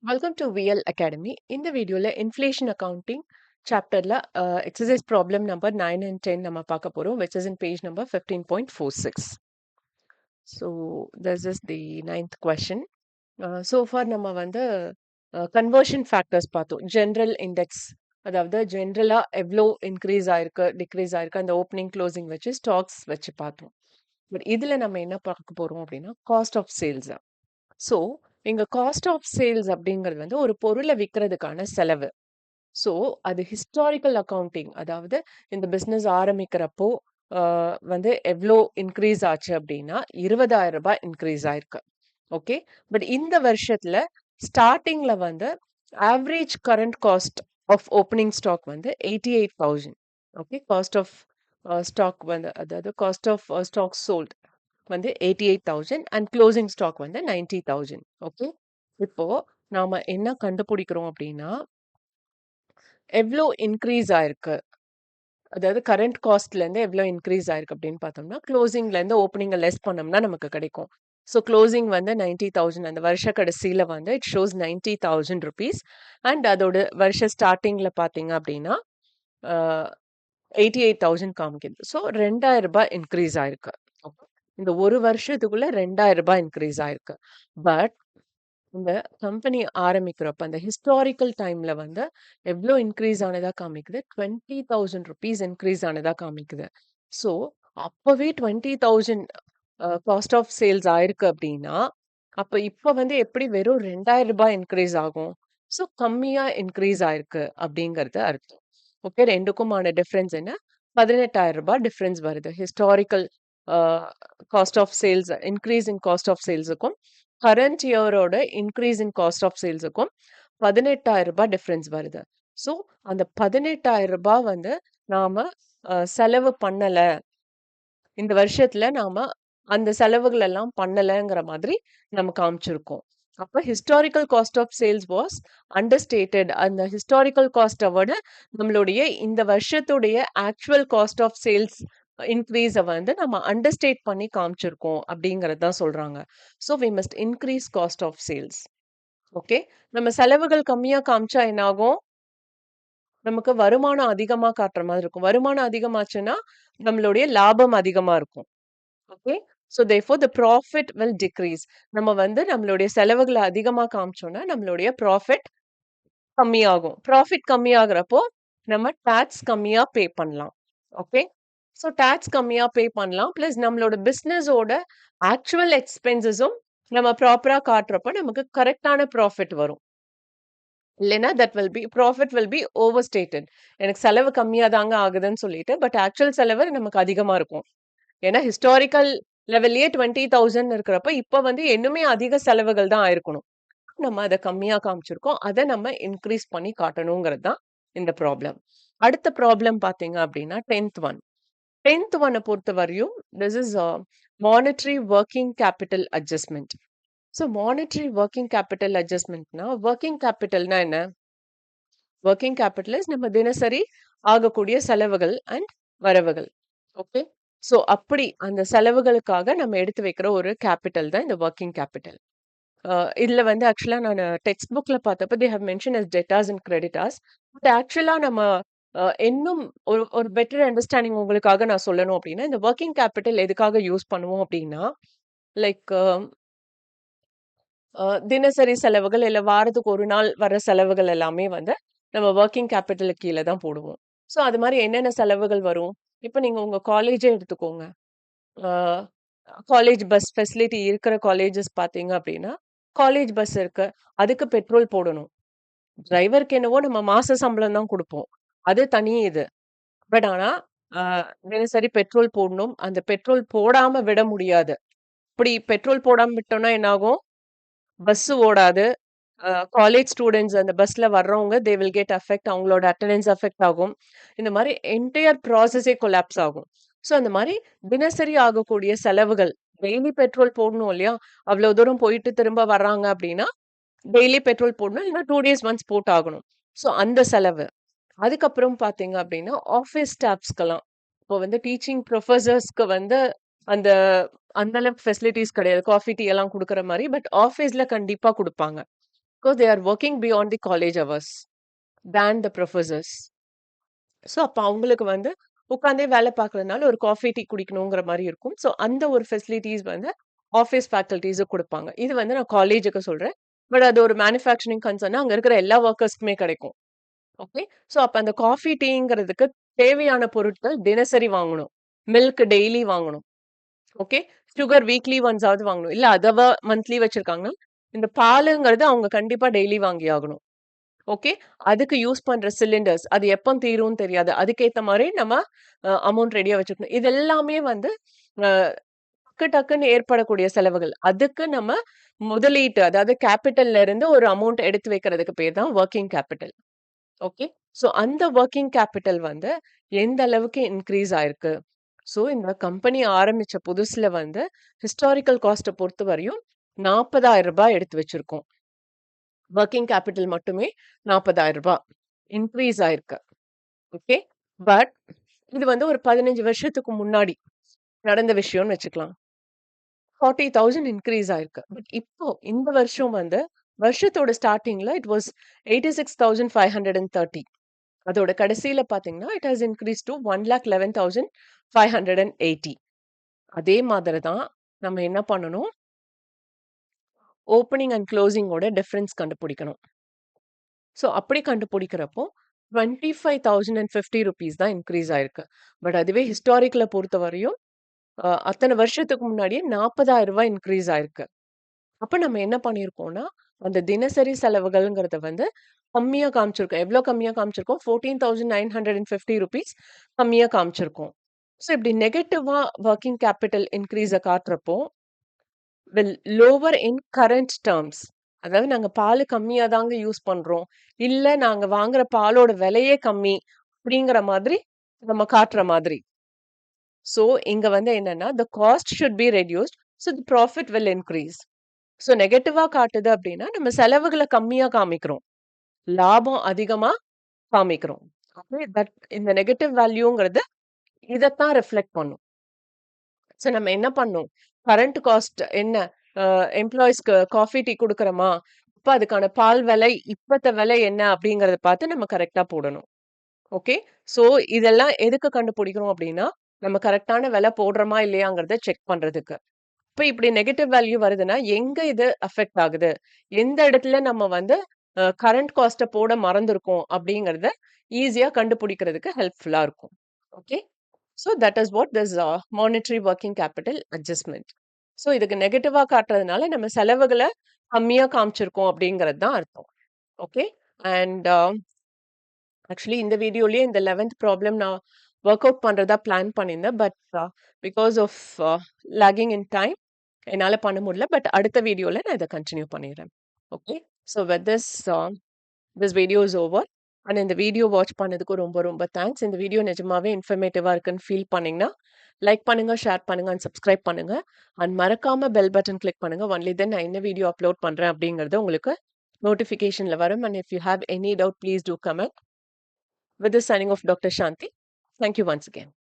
Welcome to VL Academy. In the video, inflation accounting chapter exercise problem number 9 and 10 நம்ம பார்க்க போறோம், which is in page number 15.46. So this is the ninth question. So far நம்ம வந்து conversion factors பார்த்தோம். General index, அதாவது ஜென்ரலா எவ்வளோ increase ஆயிருக்கு டிக்ரீஸ் ஆயிருக்கு அந்த ஓப்பனிங் க்ளோசிங் வச்சு ஸ்டாக்ஸ் வச்சு பார்த்தோம். பட் இதுல நம்ம என்ன பார்க்க போறோம் அப்படின்னா காஸ்ட் ஆஃப் சேல்ஸ். ஸோ இங்க காஸ்ட் ஆஃப் சேல்ஸ் அப்படிங்கிறது வந்து ஒரு பொருளை விற்கிறதுக்கான செலவு. ஸோ அது ஹிஸ்டாரிக்கல் அக்கவுண்டிங், அதாவது இந்த பிஸ்னஸ் ஆரம்பிக்கிறப்போ வந்து எவ்வளோ இன்க்ரீஸ் ஆச்சு அப்படின்னா 20,000 ரூபாய் இன்க்ரீஸ் ஆயிருக்கு. ஓகே, பட் இந்த வருஷத்துல ஸ்டார்டிங்ல வந்து average current cost of opening stock வந்து 88,000. ஓகே, காஸ்ட் ஆஃப் ஸ்டாக் வந்து அதாவது காஸ்ட் ஆஃப் ஸ்டாக் சோல்ட் வந்து 88,000 அண்ட் க்ளோசிங் ஸ்டாக் வந்து 90,000. ஓகே, இப்போ நாம என்ன கண்டுபிடிக்கிறோம் அப்படின்னா எவ்வளோ இன்க்ரீஸ் ஆயிருக்கு, அதாவது கரண்ட் காஸ்ட்ல இருந்து எவ்வளோ இன்க்ரீஸ் ஆயிருக்கு அப்படின்னு பார்த்தோம்னா க்ளோசிங்ல இருந்து ஓப்பனிங்கை லெஸ் பண்ணோம்னா நமக்கு கிடைக்கும். ஸோ க்ளோசிங் வந்து 90,000, அந்த வருஷ கடைசியில வந்து இட் ஷோஸ் 90,000 rupees. அண்ட் அதோட வருஷ ஸ்டார்டிங்ல பார்த்தீங்க அப்படின்னா 88,000 காமிக்குது. ஸோ 2,000 ரூபாய் இன்க்ரீஸ் ஆயிருக்கு. Okay. இந்த ஒரு வருஷத்துக்குள்ள 2,000 ரூபாய் இன்க்ரீஸ் ஆயிருக்கு. பட் இந்த கம்பெனி ஆரம்பிக்கிறப்ப அந்த ஹிஸ்டாரிக்கல் டைம்ல வந்து எவ்வளோ இன்க்ரீஸ் ஆனதா காமிக்குது, 20,000 rupees இன்க்ரீஸ் ஆனதா காமிக்குது. ஸோ அப்பவே 20,000 காஸ்ட் ஆஃப் சேல்ஸ் ஆயிருக்கு அப்படின்னா அப்ப இப்ப வந்து எப்படி வெறும் 2,000 ரூபாய் இன்க்ரீஸ் ஆகும்? ஸோ கம்மியா இன்க்ரீஸ் ஆயிருக்கு அப்படிங்கிறது அர்த்தம். ஓகே, ரெண்டுக்குமான டிஃபரன்ஸ் என்ன? 18,000 ரூபாய் டிஃபரன்ஸ் வருது. Historical cost of sales increase in cost of சேல்ஸுக்கும் கரண்ட் இயரோட இன்க்ரீஸ் இன் காஸ்ட் ஆஃப் சேல்ஸுக்கும் 18,000 ரூபாய் டிஃபரன்ஸ் வருது. ஸோ அந்த 18,000 ரூபாய் வந்து நாம செலவு பண்ணல, இந்த வருஷத்துல நாம அந்த செலவுகள் எல்லாம் பண்ணலங்கிற மாதிரி நம்ம காமிச்சிருக்கோம். அப்ப historical cost of sales was understated. அந்த ஹிஸ்டாரிக்கல் காஸ்ட்டை விட நம்மளுடைய இந்த வருஷத்துடைய ஆக்சுவல் காஸ்ட் ஆஃப் சேல்ஸ் இன்க்ரீஸை வந்து நம்ம அண்டர்ஸ்டேட் பண்ணி காமிச்சிருக்கோம் அப்படிங்கறது தான் சொல்றாங்க. So we must increase cost of sales. Okay, நம்ம செலவுகள் கம்மியா காமிச்சா என்ன ஆகும்? நமக்கு வருமானம் அதிகமா காட்டுற மாதிரி இருக்கும். வருமானம் அதிகமாச்சுன்னா நம்மளுடைய லாபம் அதிகமா இருக்கும். Okay, so therefore the profit will decrease. நம்ம வந்து நம்மளுடைய செலவுகளை அதிகமா காமிச்சோம்னா நம்மளுடைய ப்ராஃபிட் கம்மியாகும். ப்ராஃபிட் கம்மியாகிறப்போ நம்ம டாக்ஸ் கம்மியா பே பண்ணலாம். ஓகே, ஸோ டாக்ஸ் கம்மியா பே பண்ணலாம். பிளஸ் நம்மளோட பிஸ்னஸோட ஆக்சுவல் எக்ஸ்பென்சஸும் நம்ம ப்ராப்பரா காட்டுறப்ப நமக்கு கரெக்டான ப்ராஃபிட் வரும். இல்லைன்னா that will be profit will be over stated. எனக்கு செலவு கம்மியா தாங்க ஆகுதுன்னு சொல்லிட்டு பட் ஆக்சுவல் செலவு நமக்கு அதிகமா இருக்கும். ஏன்னா ஹிஸ்டாரிக்கல் லெவல்லயே 20,000 இருக்கிறப்ப இப்ப வந்து இன்னுமே அதிக செலவுகள் தான் ஆயிருக்கணும். நம்ம அதை கம்மியா காமிச்சிருக்கோம். அதை நம்ம இன்க்ரீஸ் பண்ணி காட்டணுங்கிறது தான் இந்த ப்ராப்ளம். அடுத்த ப்ராப்ளம் பாத்தீங்க அப்படின்னா 10th ஒன். 10th ஒன்னை பொறுத்த வரையும் this is monetary working capital adjustment. So monetary working capital அட்ஜஸ்ட்மெண்ட்னா ஒர்க்கிங் கேபிட்டல்னா என்ன? ஒர்க்கிங் கேபிட்டல் இஸ் நம்ம தினசரி ஆகக்கூடிய செலவுகள் அண்ட் வரவுகள். ஓகே, ஸோ அப்படி அந்த செலவுகளுக்காக நம்ம எடுத்து வைக்கிற ஒரு கேபிட்டல் தான் இந்த ஒர்க்கிங் கேபிட்டல். இதுல வந்து ஆக்சுவலா நான் டெக்ஸ்ட் புக்ல பார்த்தப்ப they have mention as debtors and creditors. But ஆக்சுவலா நம்ம இன்னும் ஒரு ஒரு பெட்டர் அண்டர்ஸ்டாண்டிங் உங்களுக்காக நான் சொல்லணும் அப்படின்னா இந்த ஒர்க்கிங் கேபிட்டல் எதுக்காக யூஸ் பண்ணுவோம் அப்படின்னா லைக் தினசரி செலவுகள் இல்ல வாரத்துக்கு ஒரு நாள் வர செலவுகள் எல்லாமே வந்து நம்ம ஒர்க்கிங் கேபிட்டலுக்கு கீழே தான் போடுவோம். ஸோ அது மாதிரி என்னென்ன செலவுகள் வரும்? இப்போ நீங்க உங்க காலேஜே எடுத்துக்கோங்க. காலேஜ் பஸ் ஃபெசிலிட்டி இருக்கிற காலேஜஸ் பார்த்தீங்க அப்படின்னா காலேஜ் பஸ் இருக்கு, அதுக்கு பெட்ரோல் போடணும். டிரைவருக்கு என்னவோ நம்ம மாச சம்பளம் தான் கொடுப்போம், அது தனி இது. பட் ஆனா தினசரி பெட்ரோல் போடணும். அந்த பெட்ரோல் போடாம விட முடியாது. இப்படி பெட்ரோல் போடாம விட்டோம்னா என்ன ஆகும்? பஸ் ஓடாது. காலேஜ் ஸ்டூடெண்ட்ஸ் அந்த பஸ்ல வர்றவங்க தே வில் கெட் அஃபெக்ட். அவங்களோட அட்டெண்டன்ஸ் அஃபெக்ட் ஆகும். இந்த மாதிரி என்டையர் ப்ராசஸே கொலாப்ஸ் ஆகும். ஸோ அந்த மாதிரி தினசரி ஆகக்கூடிய செலவுகள், டெய்லி பெட்ரோல் போடணும் இல்லையா? அவ்வளவு தூரம் போயிட்டு திரும்ப வர்றாங்க அப்படின்னா டெய்லி பெட்ரோல் போடணும், இல்லைன்னா 2 days ஒன்ஸ் போட்டு ஆகணும். ஸோ அந்த செலவு. அதுக்கப்புறம் பார்த்தீங்க அப்படின்னா ஆஃபீஸ் ஸ்டாஃப்ஸ்க்கெல்லாம் இப்போ வந்து டீச்சிங் ப்ரொஃபசர்ஸ்க்கு வந்து அந்த அந்த அளவுக்கு ஃபெசிலிட்டிஸ் கிடையாது. காஃபி டீ எல்லாம் கொடுக்குற மாதிரி. பட் ஆஃபீஸ்ல கண்டிப்பா கொடுப்பாங்க. Because they are working beyond the college hours than the professors. So, அப்ப அவங்களுக்கு வந்து உட்காந்தே வேலை பார்க்கறதுனால ஒரு காஃபி, டீ குடிக்கணுங்கிற மாரி இருக்கும். ஸோ, அந்த ஒரு ஃபெசிலிட்டீஸ் வந்து ஆஃபீஸ் ஃபேக்கல்டீஸும் குடுப்பாங்க. இது வந்து நான் காலேஜுக்கு சொல்றேன். பட் அது ஒரு மேனுஃபேக்சரிங் கன்சர்ன்னா அங்க இருக்கிற எல்லா வொர்க்கர்ஸ்க்குமே கிடைக்கும். ஓகே. ஸோ, அப்ப அந்த காஃபி, டீங்கிறதுக்கு தேவையான பொருட்கள் தினசரி வாங்கணும். மில்க் டெய்லி வாங்கணும். ஓகே. சுகர் வீக்லி ஒன்ஸ் ஆவது வாங்கணும். இல்ல அதவா மந்த்லி வச்சிருக்காங்கன்னா, இந்த பாலுங்கிறது அவங்க கண்டிப்பா டெய்லி வாங்கி ஆகணும். ஓகே. அதுக்கு யூஸ் பண்ற சிலிண்டர்ஸ் அது எப்ப தீரும்னு தெரியாது. அதுக்கேத்த மாரி நம்ம அமௌண்ட் ரெடியா வச்சுக்கணும். இது எல்லாமே வந்து அ டக்கு டக்குன்னு ஏற்படக்கூடிய செலவுகள். அதுக்கு நம்ம முதலீட்டு அதாவது கேப்பிட்டல்ல இருந்து ஒரு அமௌண்ட் எடுத்து வைக்கிறதுக்கு பேர் தான் வொர்க்கிங் கேப்பிட்டல். ஓகே. ஸோ அந்த வொர்க்கிங் கேப்பிட்டல் வந்து எந்த அளவுக்கு இன்கிரீஸ் ஆயிருக்கு. ஸோ இந்த கம்பெனி ஆரம்பிச்ச புதுசுல வந்து ஹிஸ்டாரிக்கல் காஸ்ட்ட பொறுத்தவரையும் ரூ. 40,000 எடுத்து வச்சிருக்கோம். வொர்க்கிங் கேப்பிட்டல் மட்டுமே ரூ. 40,000 இன்கிரீஸ் ஆயிருக்கு. ஓகே. பட் இது வந்து ஒரு 15 வருஷத்துக்கு முன்னாடி நடந்த விஷயம்னு வச்சுக்கலாம். 40,000 இன்கிரீஸ் ஆயிருக்கு. பட் இப்போ இந்த வருஷம் வந்து வருஷத்தோட ஸ்டார்ட்டிங்ல இட் வாஸ் 86,530. அதோட கடைசியில பார்த்தீங்கன்னா, இட் ஹாஸ் இன்கிரீஸ் டூ 1,11,580. அதே மாதிரி தான் நம்ம என்ன பண்ணணும், ஓப்பனிங் அண்ட் குளோசிங்கோட டிஃபரன்ஸ் கண்டுபிடிக்கணும். ஸோ அப்படி கண்டுபிடிக்கிறப்போ, ₹25,050 தான் இன்கிரீஸ் ஆயிருக்கு. பட் அதுவே ஹிஸ்டாரிக்கல பொறுத்தவரையும், அத்தன வருஷத்துக்கு முன்னாடியே ₹40,000 இன்கிரீஸ் ஆயிருக்கு. அப்ப நம்ம என்ன பண்ணியிருக்கோம்னா, அந்த தினசரி செலவுகள்ங்கிறத வந்து கம்மியா காமிச்சிருக்கோம். எவ்ளோ கம்மியா காமிச்சிருக்கோம்? ₹14,950 கம்மியா காமிச்சிருக்கோம். ஸோ இப்படி நெகட்டிவா வொர்க்கிங் கேப்பிட்டல் இன்கிரீஸ காட்டுறப்போ, will lower in current terms. அதாவது நாங்க பாலு கம்மியா தாங்க யூஸ் பண்றோம். இல்ல நாங்க வாங்குற பாலோட விலையே கம்மி. அப்படிங்கிற மாதிரி நம்ம காட்டுற மாதிரி. ஸோ இங்க வந்து என்னன்னா, the cost should be reduced. So the profit will increase. So நெகட்டிவா காட்டுது அப்படின்னா, நம்ம செலவுகள கம்மியா காமிக்கிறோம். லாபம் அதிகமா காமிக்கிறோம். அப்ப இந்த நெகட்டிவ் வேல்யூங்கிறது இதத்தான் ரிஃப்ளெக்ட் பண்ணும். ஸோ நம்ம என்ன பண்ணணும்? கரண்ட் காஸ்ட் என்ன? அ எம்ப்ளாயீஸ்க்கு காஃபி, டீ குடுக்குறோமா? அப்ப அதுக்கான பால் விலை, இப்பத்த விலை என்ன? அப்படிங்கிறத பார்த்து நம்ம கரெக்ட்டா போடணும். ஓகே. ஸோ இதெல்லாம் எதுக்கு கண்டுபிடிக்கிறோம் அப்படின்னா, நம்ம கரெக்ட்டான விலை போடுறோமா? இல்லையாங்கிறத செக் பண்றதுக்கு. இப்ப இப்படி நெகட்டிவ் வேல்யூ வருதுன்னா, எங்க இது அஃபெக்ட் ஆகுது? எந்த இடத்துல நம்ம வந்து கரண்ட் காஸ்ட்ட போட மறந்திருக்கோம் அப்படிங்கிறத ஈஸியா கண்டுபிடிக்கிறதுக்கு ஹெல்ப்ஃபுல்லா இருக்கும். Okay. So that is what this monetary working capital adjustment. So இதுக்கு நெகட்டிவா காட்டுறதுனால நம்ம செலவுகள கம்மியா காமிச்சிருக்கோம் அப்படிங்கிறது தான் அர்த்தம். ஓகே. அண்ட் ஆக்சுவலி இந்த வீடியோலயே இந்த 11த் ப்ராப்ளம் நான் வொர்க் அவுட் பண்றதா பிளான் பண்ணியிருந்தேன். But because of lacking in time என்னால பண்ண முடியல. பட் அடுத்த வீடியோல நான் இத கன்டின்யூ பண்ணிர்றேன். Okay. So with this video is over. And இந்த வீடியோ வாட்ச் பண்ணதுக்கு ரொம்ப ரொம்ப தேங்க்ஸ். இந்த வீடியோ நிஜமாவே இன்ஃபர்மேட்டிவா இருக்குன்னு ஃபீல் பண்ணீங்கன்னா, லைக் பண்ணுங்க, ஷேர் பண்ணுங்க அண்ட் சப்ஸ்கிரைப் பண்ணுங்க. அண்ட் மறக்காம பெல் பட்டன் கிளிக் பண்ணுங்க. ஒன்லி தென் நான் என்ன வீடியோ அப்லோட் பண்றேன் அப்படிங்கிறது உங்களுக்கு நோட்டிஃபிகேஷன்ல வரும். And if you have any doubt please do comment. With this signing off, Dr. Shanti. Thank you once again.